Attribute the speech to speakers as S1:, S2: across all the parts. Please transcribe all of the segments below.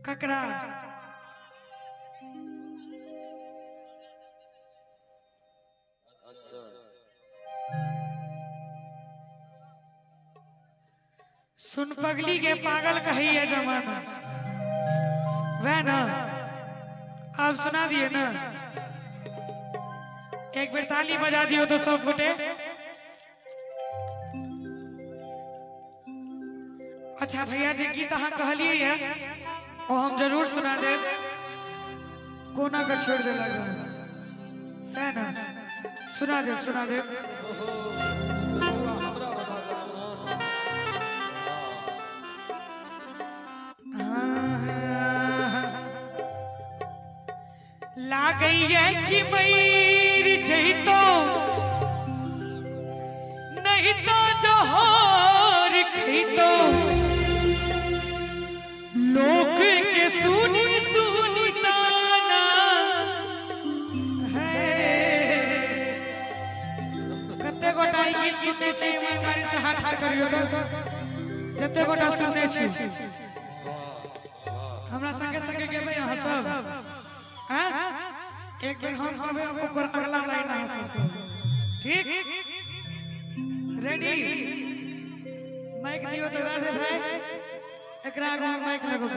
S1: ककरा सुन पगली के पागल कही है जमाना वह ना आप सुना दिए ना एक बार ताली बजा दियो तो सब फुटे। अच्छा भैया जी गीत अहाँ कहलिए है वो हम जरूर सुना दे कोना का छोड़ दे लगा सह ना सुना दे ला गई है कि मयूर जही तो नहीं तो जोहर खई तो लोक के सुनी सुनी ताना है कते गोटा गीत सुनने छी ईमानदारी से हाथ ठाड़ करियो तो जते गोटा सुनने छी हमरा संगे संगे गेबे यहाँ सब हां एक बेर हम कहबे ओकर अगला लाइन अहाँ सब ठीक रेडी माइक दियो तो राधे भाई एकरा आगे माइक लगो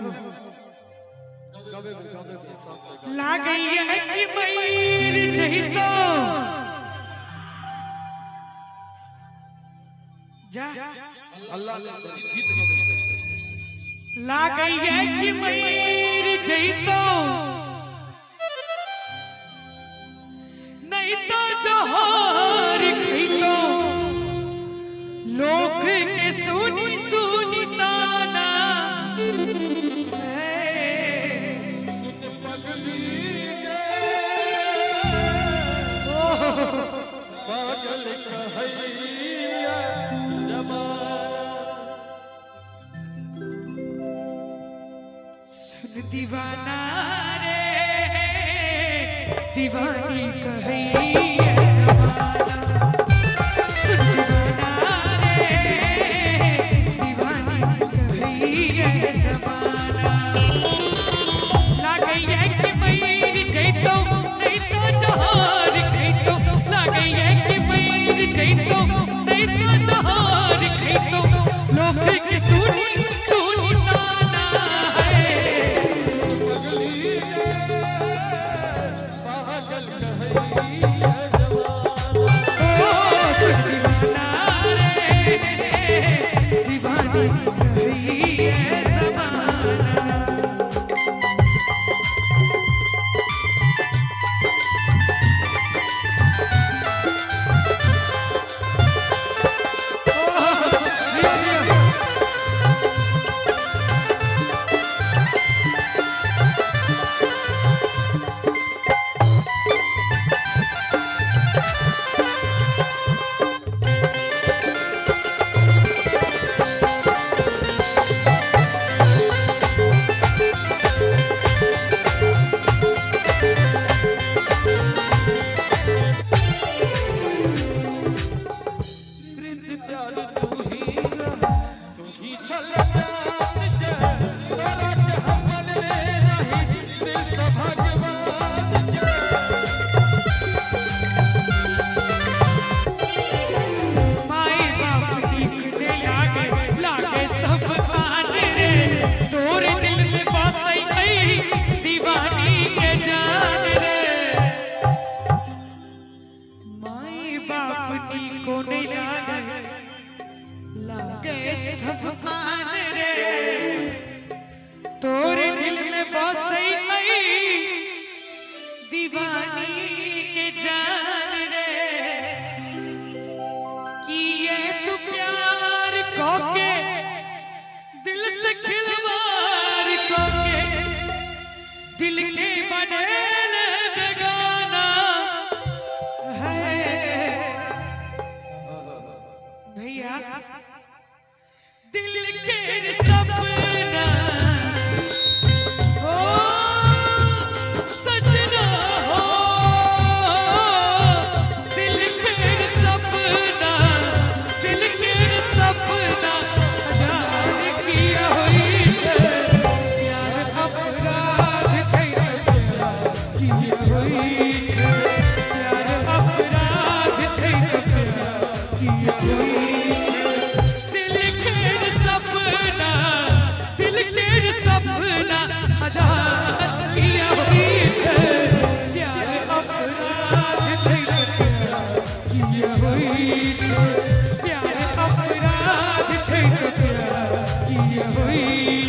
S1: ला गई है कि मयूर जही तो जा
S2: अल्लाह
S1: ला गई है कि मयूर जही तो नहीं तो जोहर खई तो लोक के सुनी सुनी ताना
S2: पागल कहैया जमाना
S1: सुन दीवाना रे दीवानी कहैया
S2: पागल कहैया
S1: हुई